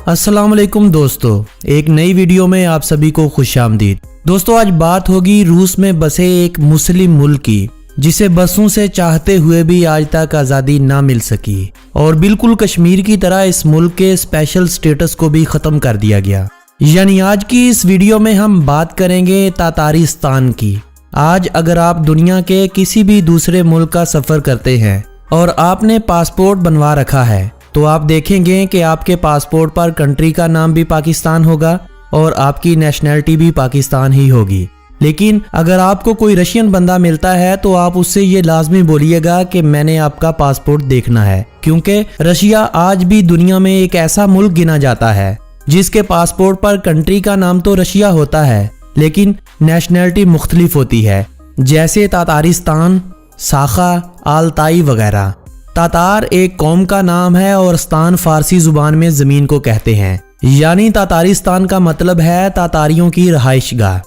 अस्सलाम वालेकुम दोस्तों, एक नई वीडियो में आप सभी को खुशामदीद। दोस्तों, आज बात होगी रूस में बसे एक मुस्लिम मुल्क की, जिसे बसों से चाहते हुए भी आज तक आज़ादी ना मिल सकी और बिल्कुल कश्मीर की तरह इस मुल्क के स्पेशल स्टेटस को भी ख़त्म कर दिया गया। यानी आज की इस वीडियो में हम बात करेंगे तातारिस्तान की। आज अगर आप दुनिया के किसी भी दूसरे मुल्क का सफ़र करते हैं और आपने पासपोर्ट बनवा रखा है तो आप देखेंगे कि आपके पासपोर्ट पर कंट्री का नाम भी पाकिस्तान होगा और आपकी नेशनैलिटी भी पाकिस्तान ही होगी। लेकिन अगर आपको कोई रशियन बंदा मिलता है तो आप उससे ये लाजमी बोलिएगा कि मैंने आपका पासपोर्ट देखना है, क्योंकि रशिया आज भी दुनिया में एक ऐसा मुल्क गिना जाता है जिसके पासपोर्ट पर कंट्री का नाम तो रशिया होता है लेकिन नेशनैलिटी मुख्तलिफ होती है, जैसे तातारिस्तान, साखा, आलताई वगैरह। तातार एक कौम का नाम है और स्तान फारसी जुबान में जमीन को कहते हैं, यानी तातारिस्तान का मतलब है तातारियों की रहाइशगाह।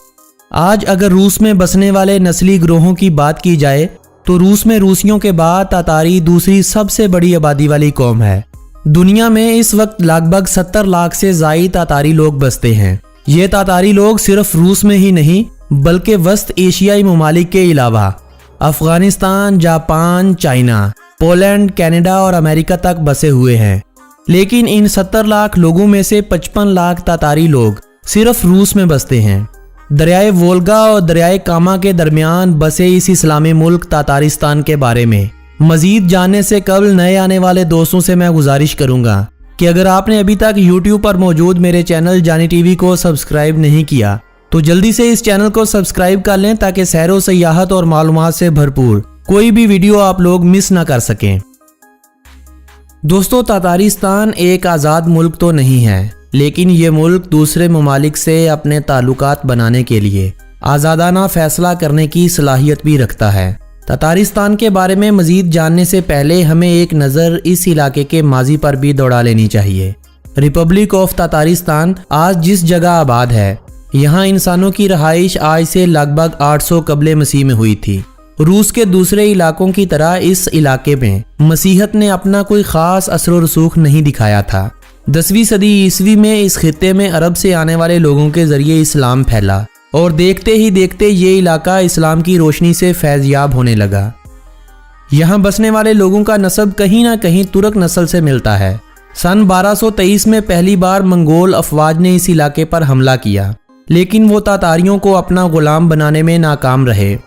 आज अगर रूस में बसने वाले नस्ली ग्रोहों की बात की जाए तो रूस में रूसियों के बाद तातारी दूसरी सबसे बड़ी आबादी वाली कौम है। दुनिया में इस वक्त लगभग 70 लाख से ज़ायद तातारी लोग बसते हैं। ये तातारी लोग सिर्फ रूस में ही नहीं बल्कि वस्त एशियाई ममालिक के अलावा Afghanistan, Japan, China, Poland, Canada और अमेरिका तक बसे हुए हैं। लेकिन इन 70 लाख लोगों में से 55 लाख तातारी लोग सिर्फ रूस में बसते हैं। दरियाए वोल्गा और दरियाए कामा के दरमियान बसे इस इस्लामी मुल्क तातारिस्तान के बारे में मजीद जानने से कबल नए आने वाले दोस्तों से मैं गुजारिश करूंगा कि अगर आपने अभी तक YouTube पर मौजूद मेरे चैनल जानी टीवी को सब्सक्राइब नहीं किया तो जल्दी से इस चैनल को सब्सक्राइब कर लें ताकि सैरो सयाहत और मालूमात से भरपूर कोई भी वीडियो आप लोग मिस ना कर सकें। दोस्तों, तातारिस्तान एक आज़ाद मुल्क तो नहीं है, लेकिन ये मुल्क दूसरे ममालिक से अपने ताल्लुकात बनाने के लिए आज़ादाना फैसला करने की सलाहियत भी रखता है। तातारिस्तान के बारे में मजीद जानने से पहले हमें एक नज़र इस इलाके के माजी पर भी दौड़ा लेनी चाहिए। रिपब्लिक ऑफ तातारिस्तान आज जिस जगह आबाद है, यहाँ इंसानों की रहाइश आज से लगभग 800 कबले मसीह में हुई थी। रूस के दूसरे इलाकों की तरह इस इलाके में मसीहत ने अपना कोई ख़ास असर व रसूख नहीं दिखाया था। 10वीं सदी ईस्वी में इस खित्ते में अरब से आने वाले लोगों के जरिए इस्लाम फैला और देखते ही देखते ये इलाका इस्लाम की रोशनी से फैज़याब होने लगा। यहाँ बसने वाले लोगों का नस्ब कहीं ना कहीं तुर्क नस्ल से मिलता है। सन 1223 में पहली बार मंगोल अफवाज ने इस इलाके पर हमला किया, लेकिन वो तातारियों को अपना गुलाम बनाने में नाकाम रहे।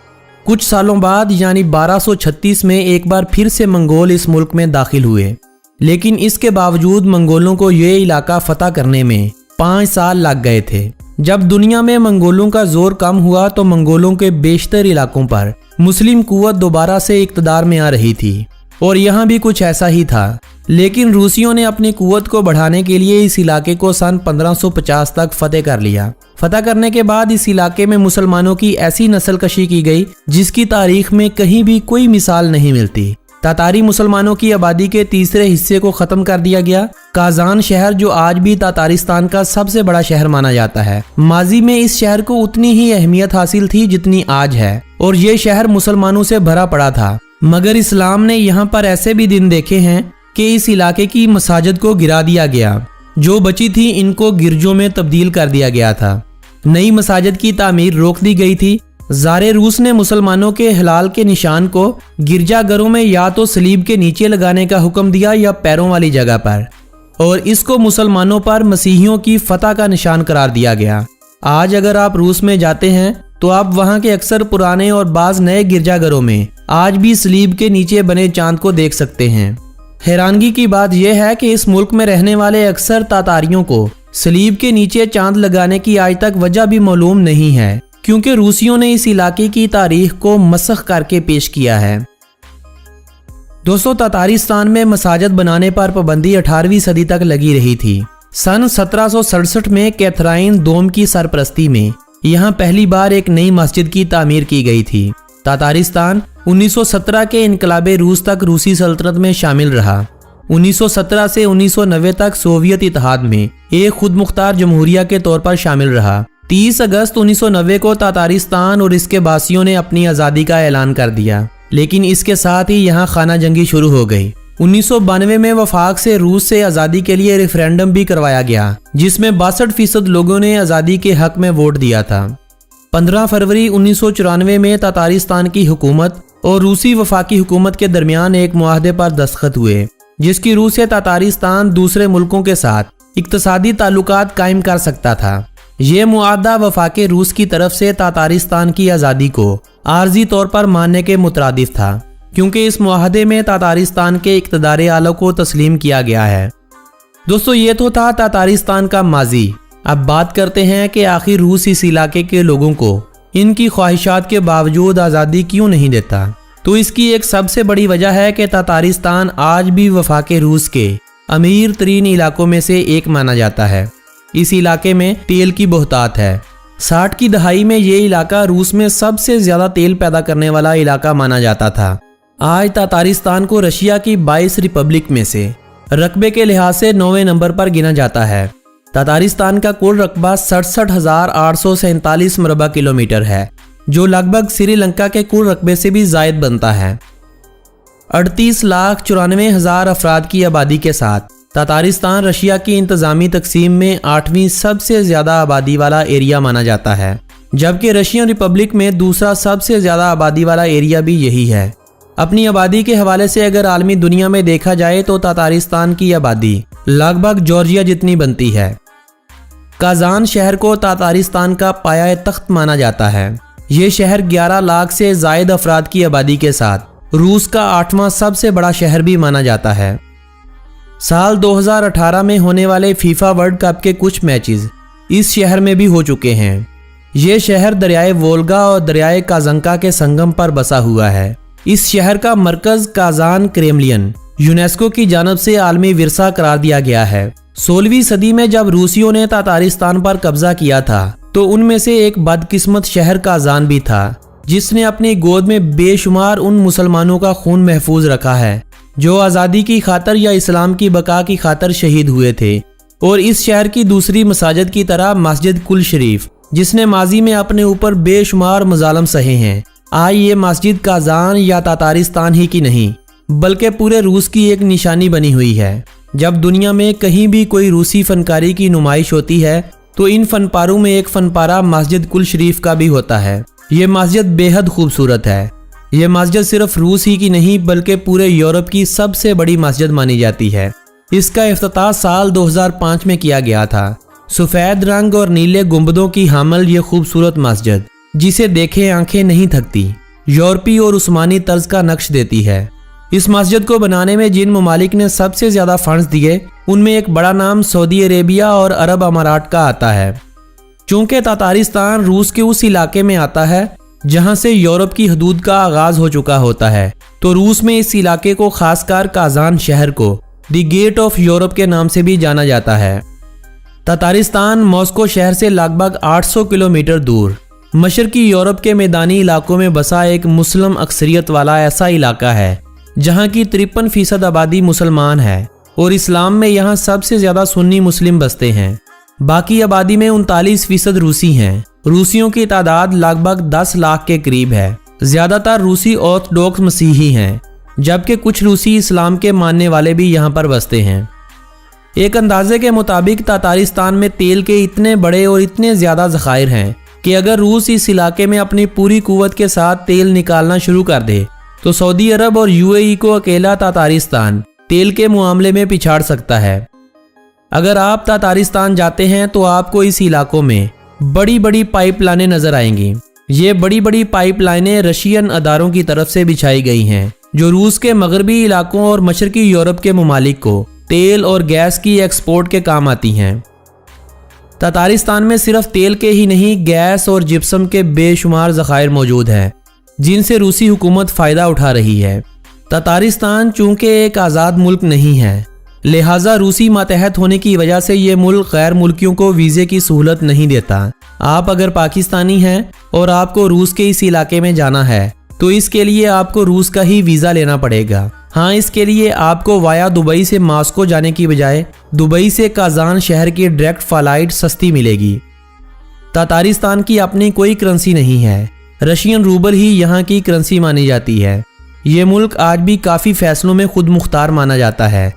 कुछ सालों बाद यानी 1236 में एक बार फिर से मंगोल इस मुल्क में दाखिल हुए, लेकिन इसके बावजूद मंगोलों को ये इलाका फतह करने में 5 साल लग गए थे। जब दुनिया में मंगोलों का जोर कम हुआ तो मंगोलों के बेशतर इलाकों पर मुस्लिम कुव्वत दोबारा से इक़्तिदार में आ रही थी और यहाँ भी कुछ ऐसा ही था। लेकिन रूसियों ने अपनी कुव्वत को बढ़ाने के लिए इस इलाके को सन 1550 तक फतेह कर लिया। फतह करने के बाद इस इलाके में मुसलमानों की ऐसी नस्ल कशी की गई जिसकी तारीख में कहीं भी कोई मिसाल नहीं मिलती। तातारी मुसलमानों की आबादी के तीसरे हिस्से को ख़त्म कर दिया गया। काजान शहर, जो आज भी तातारिस्तान का सबसे बड़ा शहर माना जाता है, माजी में इस शहर को उतनी ही अहमियत हासिल थी जितनी आज है और ये शहर मुसलमानों से भरा पड़ा था। मगर इस्लाम ने यहाँ पर ऐसे भी दिन देखे हैं कि इस इलाके की मसाजिद को गिरा दिया गया, जो बची थी इनको गिरजों में तब्दील कर दिया गया था। नई मसाजिद की तामीर रोक दी गई थी। ज़ारे रूस ने मुसलमानों के हिलाल के निशान को गिरजाघरों में या तो सलीब के नीचे लगाने का हुक्म दिया या पैरों वाली जगह पर, और इसको मुसलमानों पर मसीहियों की फतह का निशान करार दिया गया। आज अगर आप रूस में जाते हैं तो आप वहाँ के अक्सर पुराने और बाज़ नए गिरजाघरों में आज भी सलीब के नीचे बने चांद को देख सकते हैं। हैरानगी की बात यह है कि इस मुल्क में रहने वाले अक्सर तातारियों को सलीब के नीचे चांद लगाने की आज तक वजह भी मालूम नहीं है, क्योंकि रूसियों ने इस इलाके की तारीख को मसख करके पेश किया है। दोस्तों, तातारिस्तान में मसाजिद बनाने पर पाबंदी 18वीं सदी तक लगी रही थी। सन 1767 में कैथराइन दोम की सरपरस्ती में यहाँ पहली बार एक नई मस्जिद की तामीर की गई थी। तातारिस्तान 1917 के इनकलाबे रूस तक रूसी सल्तनत में शामिल रहा। 1917 से 1990 तक सोवियत इत्तेहाद में एक खुद मुख्तार जमहूरिया के तौर पर शामिल रहा। 30 अगस्त 1990 को तातारिस्तान और इसके बासियों ने अपनी आज़ादी का ऐलान कर दिया, लेकिन इसके साथ ही यहाँ खाना जंगी शुरू हो गई। 1992 में वफाक से रूस से आज़ादी के लिए रेफरेंडम भी करवाया गया, जिसमें 62% लोगों ने आज़ादी के हक में वोट दिया था। 15 फरवरी 1994 में तातारिस्तान की हुकूमत और रूसी वफाकी हुकूमत के दरमियान एक मुआहदे पर दस्तखत हुए, जिसकी रूह से तातारिस्तान दूसरे मुल्कों के साथ इक्तसादी ताल्लुकात कायम कर सकता था। ये मुआहदा वफाके रूस की तरफ से तातारिस्तान की आज़ादी को आर्जी तौर पर मानने के मुतरादिफ था, क्योंकि इस मुआहदे में तातारिस्तान के इक़्तिदार आला को तस्लीम किया गया है। दोस्तों, ये तो था तातारिस्तान का माजी। अब बात करते हैं कि आखिर रूस इस इलाके के लोगों को इनकी ख्वाहिशात के बावजूद आज़ादी क्यों नहीं देता। तो इसकी एक सबसे बड़ी वजह है कि तातारिस्तान आज भी वफाके रूस के अमीर तरीन इलाकों में से एक माना जाता है। इस इलाके में तेल की बहुतात है। 60 की दहाई में ये इलाका रूस में सबसे ज़्यादा तेल पैदा करने वाला इलाका माना जाता था। आज तातारिस्तान को रशिया की 22 रिपब्लिक में से रकबे के लिहाज से 9वें नंबर पर गिना जाता है। तातारिस्तान का कुल रकबा 67,847 मरबा किलोमीटर है, जो लगभग श्रीलंका के कुल रकबे से भी ज़ायद बनता है। 38,94,000 अफराद की आबादी के साथ तातारिस्तान रशिया की इंतज़ामी तकसीम में 8वीं सबसे ज़्यादा आबादी वाला एरिया माना जाता है, जबकि रशियन रिपब्लिक में दूसरा सबसे ज़्यादा आबादी वाला एरिया भी यही है। अपनी आबादी के हवाले से अगर आलमी दुनिया में देखा जाए तो तातारिस्तान की आबादी लगभग जॉर्जिया जितनी बनती है। काजान शहर को तातारिस्तान का पाया तख्त माना जाता है। ये शहर 11 लाख से ज़ायद अफराद की आबादी के साथ रूस का 8वां सबसे बड़ा शहर भी माना जाता है। साल 2018 में होने वाले फीफा वर्ल्ड कप के कुछ मैचेस इस शहर में भी हो चुके हैं। ये शहर दरियाए वोल्गा और दरियाए काज़ंका के संगम पर बसा हुआ है। इस शहर का मरकज काजान क्रेमलिन यूनेस्को की जानब से आलमी विरसा करार दिया गया है। 16वीं सदी में जब रूसियों ने तातारिस्तान पर कब्जा किया था तो उनमें से एक बदकिस्मत शहर काजान भी था, जिसने अपनी गोद में बेशुमार उन मुसलमानों का खून महफूज रखा है जो आज़ादी की खातर या इस्लाम की बका की खातर शहीद हुए थे। और इस शहर की दूसरी मसाजिद की तरह मस्जिद कुल शरीफ, जिसने माजी में अपने ऊपर बेशुमार मजालम सहे हैं, आज ये मस्जिद काजान या तातारिस्तान ही की नहीं बल्कि पूरे रूस की एक निशानी बनी हुई है। जब दुनिया में कहीं भी कोई रूसी फनकारी की नुमाइश होती है तो इन फनपारों में एक फनपारा मस्जिद कुल शरीफ का भी होता है। ये मस्जिद बेहद खूबसूरत है। ये मस्जिद सिर्फ रूस ही की नहीं बल्कि पूरे यूरोप की सबसे बड़ी मस्जिद मानी जाती है। इसका इफ्तिताह साल 2005 में किया गया था। सफ़ेद रंग और नीले गुंबदों की हामिल ये खूबसूरत मस्जिद, जिसे देखे आंखें नहीं थकती, यूरोपी और उस्मानी तर्ज का नक्श देती है। इस मस्जिद को बनाने में जिन ममालिक ने सबसे ज़्यादा फंड्स दिए उनमें एक बड़ा नाम सऊदी अरेबिया और अरब अमारात का आता है। चूँकि तातारिस्तान रूस के उस इलाके में आता है जहाँ से यूरोप की हदूद का आगाज़ हो चुका होता है, तो रूस में इस इलाके को खासकर काजान शहर को द गेट ऑफ यूरोप के नाम से भी जाना जाता है। तातारिस्तान मॉस्को शहर से लगभग 800 किलोमीटर दूर मशरकी यूरोप के मैदानी इलाकों में बसा एक मुस्लिम अक्सरियत वाला ऐसा इलाका है जहाँ की 53% आबादी मुसलमान है और इस्लाम में यहाँ सबसे ज़्यादा सुन्नी मुस्लिम बसते हैं। बाकी आबादी में 39% रूसी हैं। रूसियों की तादाद लगभग 10 लाख के करीब है। ज़्यादातर रूसी ऑर्थोडॉक्स मसीही हैं, जबकि कुछ रूसी इस्लाम के मानने वाले भी यहाँ पर बसते हैं। एक अंदाजे के मुताबिक तातारिस्तान में तेल के इतने बड़े और इतने ज़्यादा ज़खायर हैं कि अगर रूस इस इलाके में अपनी पूरी कुव्वत के साथ तेल निकालना शुरू कर दे तो सऊदी अरब और यूएई को अकेला तातारिस्तान तेल के मामले में पिछाड़ सकता है। अगर आप तातारिस्तान जाते हैं तो आपको इस इलाकों में बड़ी बड़ी पाइपलाइनें नजर आएंगी। ये बड़ी बड़ी पाइपलाइनें रशियन अदारों की तरफ से बिछाई गई हैं, जो रूस के मगरबी इलाकों और मशरकी यूरोप के ममालिक को तेल और गैस की एक्सपोर्ट के काम आती हैं। तातारिस्तान में सिर्फ तेल के ही नहीं, गैस और जिप्सम के बेशुमार ज़खायर मौजूद हैं, जिनसे रूसी हुकूमत फ़ायदा उठा रही है। तातारिस्तान चूँकि एक आज़ाद मुल्क नहीं है, लिहाजा रूसी मातहत होने की वजह से ये मुल्क गैर मुल्कियों को वीज़े की सहूलत नहीं देता। आप अगर पाकिस्तानी हैं और आपको रूस के इस इलाके में जाना है तो इसके लिए आपको रूस का ही वीज़ा लेना पड़ेगा। हाँ, इसके लिए आपको वाया दुबई से मॉस्को जाने की बजाय दुबई से काजान शहर की डायरेक्ट फ्लाइट सस्ती मिलेगी। तातारिस्तान की अपनी कोई करेंसी नहीं है, रशियन रूबल ही यहाँ की करेंसी मानी जाती है। ये मुल्क आज भी काफ़ी फैसलों में खुद मुख्तार माना जाता है,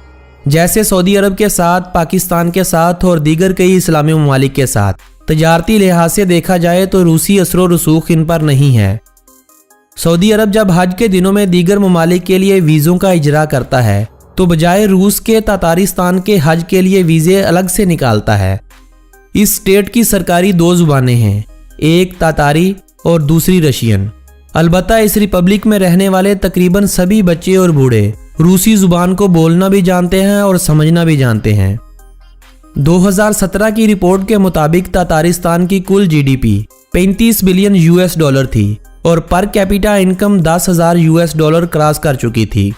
जैसे सऊदी अरब के साथ, पाकिस्तान के साथ और दीगर कई इस्लामी ममालिक के साथ। तजारती लिहाज से देखा जाए तो रूसी असर रसूख इन पर नहीं है। सऊदी अरब जब हज के दिनों में दीगर ममालिक के लिए वीज़ों का इजरा करता है तो बजाय रूस के तातारिस्तान के हज के लिए वीज़े अलग से निकालता है। इस स्टेट की सरकारी 2 ज़ुबानें हैं, एक तातारी और दूसरी रशियन। अलबत्ता इस रिपब्लिक में रहने वाले तकरीबन सभी बच्चे और बूढ़े रूसी ज़ुबान को बोलना भी जानते हैं और समझना भी जानते हैं। 2017 की रिपोर्ट के मुताबिक तातारिस्तान की कुल जीडीपी 35 बिलियन यूएस डॉलर थी और per capita income 10,000 US dollar cross कर चुकी थी।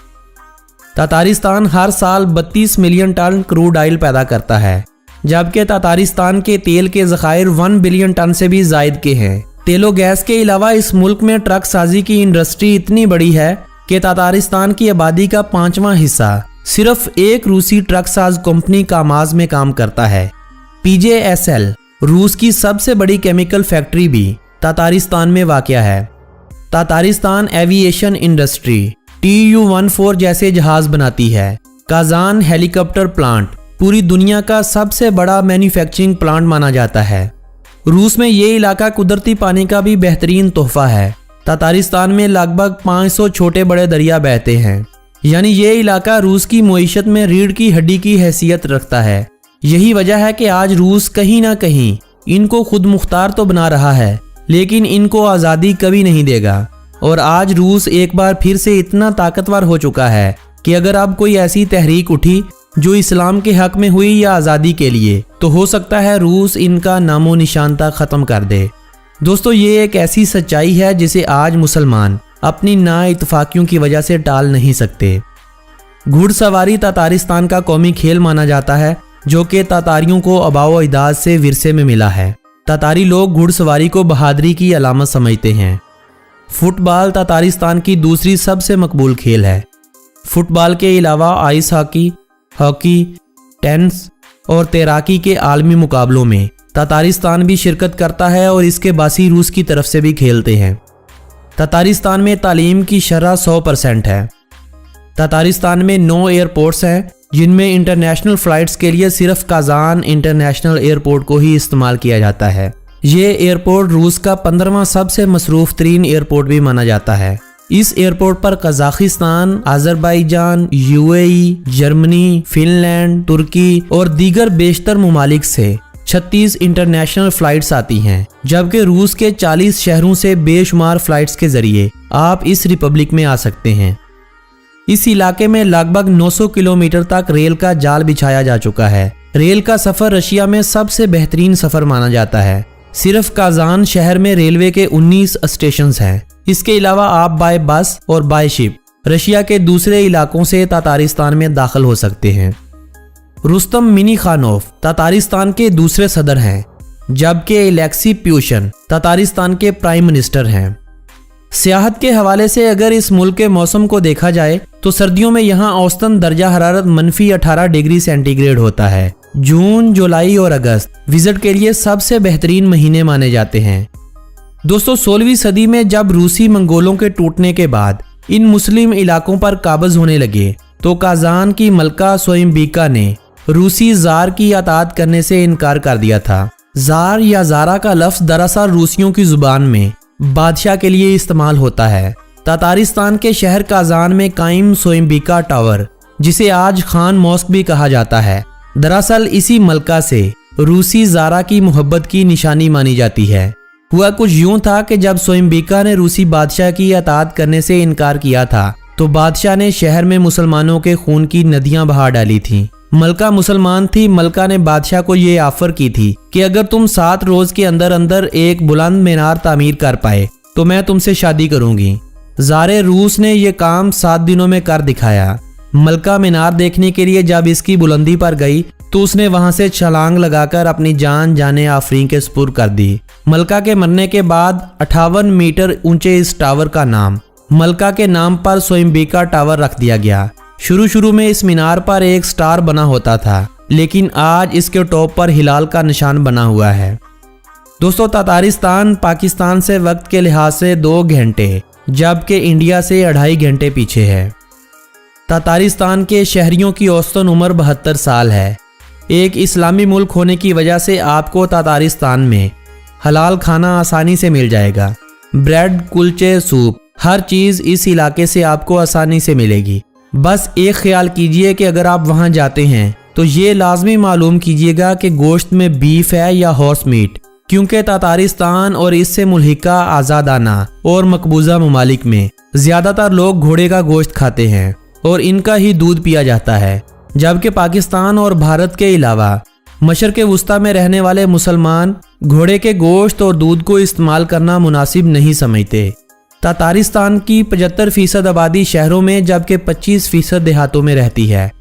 तातारिस्तान हर साल 32 मिलियन टन क्रूड ऑयल पैदा करता है, जबकि तातारिस्तान के तेल के ज़खायर 1 बिलियन टन से भी ज़ायद के हैं। तेलो गैस के अलावा इस मुल्क में ट्रक साजी की इंडस्ट्री इतनी बड़ी है कि तातारिस्तान की आबादी का 5वां हिस्सा सिर्फ एक रूसी ट्रक साज कंपनी कामाज में काम करता है। PJSL रूस की सबसे बड़ी केमिकल फैक्ट्री भी तातारिस्तान में वाक़या है। तातारिस्तान एविएशन इंडस्ट्री Tu-14 जैसे जहाज बनाती है। काजान हेलीकॉप्टर प्लांट पूरी दुनिया का सबसे बड़ा मैन्युफैक्चरिंग प्लांट माना जाता है। रूस में ये इलाका कुदरती पानी का भी बेहतरीन तोहफा है। तातारिस्तान में लगभग 500 छोटे बड़े दरिया बहते हैं, यानी ये इलाका रूस की मईशत में रीढ़ की हड्डी की हैसियत रखता है। यही वजह है कि आज रूस कहीं ना कहीं इनको खुद मुख्तार तो बना रहा है, लेकिन इनको आज़ादी कभी नहीं देगा। और आज रूस एक बार फिर से इतना ताकतवर हो चुका है कि अगर अब कोई ऐसी तहरीक उठी जो इस्लाम के हक में हुई या आज़ादी के लिए, तो हो सकता है रूस इनका नामो निशान तक ख़त्म कर दे। दोस्तों, ये एक ऐसी सच्चाई है जिसे आज मुसलमान अपनी नाइतफाकियों की वजह से टाल नहीं सकते। घुड़सवारी तातारिस्तान का कौमी खेल माना जाता है, जो कि तातारियों को आबाओ अजदाद से विरसे में मिला है। तातारी लोग घुड़सवारी को बहादुरी की अलामत समझते हैं। फुटबॉल तातारिस्तान की दूसरी सबसे मकबूल खेल है। फुटबॉल के अलावा आइस हॉकी, टेनिस और तैराकी के आलमी मुकाबलों में तातारिस्तान भी शिरकत करता है और इसके बासी रूस की तरफ से भी खेलते हैं। तातारिस्तान में तालीम की शरह 100% है। तातारिस्तान में 9 एयरपोर्ट्स हैं, जिनमें इंटरनेशनल फ़्लाइट्स के लिए सिर्फ काजान इंटरनेशनल एयरपोर्ट को ही इस्तेमाल किया जाता है। ये एयरपोर्ट रूस का 15वां सबसे मसरूफ़ तरीन एयरपोर्ट भी माना जाता है। इस एयरपोर्ट पर Kazakhstan, Azerbaijan, UAE, Germany, Finland, तुर्की और दीगर बेशतर ममालिक से 36 इंटरनेशनल फ़्लाइट्स आती हैं, जबकि रूस के 40 शहरों से बेशुमार फ़्लाइट्स के ज़रिए आप इस रिपब्लिक में आ सकते हैं। इस इलाके में लगभग 900 किलोमीटर तक रेल का जाल बिछाया जा चुका है। रेल का सफ़र रशिया में सबसे बेहतरीन सफ़र माना जाता है। सिर्फ काजान शहर में रेलवे के 19 स्टेशन हैं। इसके अलावा आप बाय बस और बाय शिप रशिया के दूसरे इलाकों से तातारिस्तान में दाखिल हो सकते हैं। रुस्तम मिनीखानोव तातारिस्तान के दूसरे सदर हैं, जबकि एलेक्सी प्यूशन तातारिस्तान के प्राइम मिनिस्टर हैं। सियाहत के हवाले से अगर इस मुल्क के मौसम को देखा जाए तो सर्दियों में यहाँ औसतन दर्जा हरारत -18 डिग्री सेंटीग्रेड होता है। जून, जुलाई और अगस्त विजिट के लिए सबसे बेहतरीन महीने माने जाते हैं। दोस्तों, 16वीं सदी में जब रूसी मंगोलों के टूटने के बाद इन मुस्लिम इलाकों पर काबज होने लगे तो काजान की मलका सोइमबीका ने रूसी जार की अताअत करने से इनकार कर दिया था। जार या जारा का लफ्ज दरअसल रूसियों की जुबान में बादशाह के लिए इस्तेमाल होता है। तातारिस्तान के शहर काजान में कायम सोइमबीका टावर, जिसे आज खान मॉस्क भी कहा जाता है, दरअसल इसी मलका से रूसी ज़ारा की मोहब्बत की निशानी मानी जाती है। हुआ कुछ यूं था कि जब सोइमबीका ने रूसी बादशाह की अताअत करने से इनकार किया था तो बादशाह ने शहर में मुसलमानों के खून की नदियां बहा डाली थीं। मलका मुसलमान थी। मलका ने बादशाह को ये ऑफर की थी कि अगर तुम 7 रोज के अंदर अंदर एक बुलंद मीनार तामीर कर पाए तो मैं तुमसे शादी करूंगी। ज़ारे रूस ने यह काम 7 दिनों में कर दिखाया। मलका मीनार देखने के लिए जब इसकी बुलंदी पर गई तो उसने वहां से छलांग लगाकर अपनी जान जाने आफरीन के सुपुर्द कर दी। मलका के मरने के बाद 58 मीटर ऊंचे इस टावर का नाम मलका के नाम पर सोइमबीका टावर रख दिया गया। शुरू में इस मीनार पर एक स्टार बना होता था, लेकिन आज इसके टॉप पर हिलाल का निशान बना हुआ है। दोस्तों, तातारिस्तान पाकिस्तान से वक्त के लिहाज से 2 घंटे जबकि इंडिया से 2.5 घंटे पीछे है। तातारिस्तान के शहरियों की औसतन उम्र 72 साल है। एक इस्लामी मुल्क होने की वजह से आपको तातारिस्तान में हलाल खाना आसानी से मिल जाएगा। ब्रेड, कुलचे, सूप, हर चीज़ इस इलाके से आपको आसानी से मिलेगी। बस एक ख्याल कीजिए कि अगर आप वहां जाते हैं तो ये लाजमी मालूम कीजिएगा कि गोश्त में बीफ है या हॉर्स मीट, क्योंकि तातारिस्तान और इससे मुल्हिका आज़ादाना और मकबूजा ममालिक में ज़्यादातर लोग घोड़े का गोश्त खाते हैं और इनका ही दूध पिया जाता है, जबकि पाकिस्तान और भारत के अलावा मशरक़ वुस्ता में रहने वाले मुसलमान घोड़े के गोश्त और दूध को इस्तेमाल करना मुनासिब नहीं समझते। तातारिस्तान की 75% आबादी शहरों में जबकि 25% देहातों में रहती है।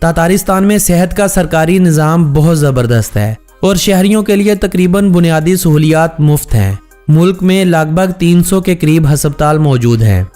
तातारिस्तान में सेहत का सरकारी निज़ाम बहुत ज़बरदस्त है और शहरियों के लिए तकरीबन बुनियादी सहूलियात मुफ्त हैं। मुल्क में लगभग 300 के करीब हस्पताल मौजूद हैं।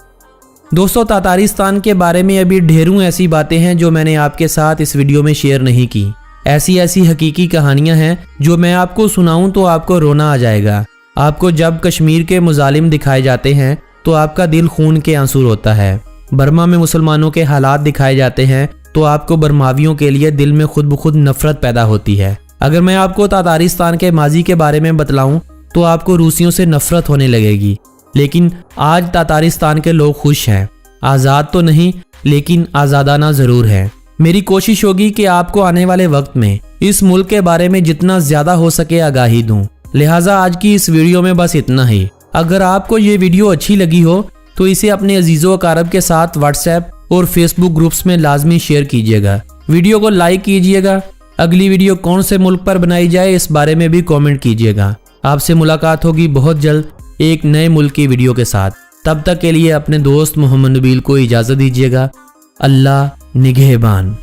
दोस्तों, तातारिस्तान के बारे में अभी ढेरों ऐसी बातें हैं जो मैंने आपके साथ इस वीडियो में शेयर नहीं की। ऐसी हकीकी कहानियां हैं जो मैं आपको सुनाऊं तो आपको रोना आ जाएगा। आपको जब कश्मीर के मुजालिम दिखाए जाते हैं तो आपका दिल खून के आंसू रोता है। बर्मा में मुसलमानों के हालात दिखाए जाते हैं तो आपको बर्मावियों के लिए दिल में खुद ब खुद नफरत पैदा होती है। अगर मैं आपको तातारिस्तान के माजी के बारे में बतलाऊं तो आपको रूसियों से नफरत होने लगेगी। लेकिन आज तातारिस्तान के लोग खुश हैं। आज़ाद तो नहीं, लेकिन आज़ादाना ज़रूर है। मेरी कोशिश होगी कि आपको आने वाले वक्त में इस मुल्क के बारे में जितना ज़्यादा हो सके आगाही दूं। लिहाजा आज की इस वीडियो में बस इतना ही। अगर आपको ये वीडियो अच्छी लगी हो तो इसे अपने अजीज़ों अकारब के साथ व्हाट्सएप और फेसबुक ग्रुप्स में लाजमी शेयर कीजिएगा। वीडियो को लाइक कीजिएगा। अगली वीडियो कौन से मुल्क पर बनाई जाए इस बारे में भी कमेंट कीजिएगा। आपसे मुलाकात होगी बहुत जल्द एक नए मुल्क की वीडियो के साथ। तब तक के लिए अपने दोस्त मोहम्मद नबील को इजाज़त दीजिएगा। अल्लाह निगहबान।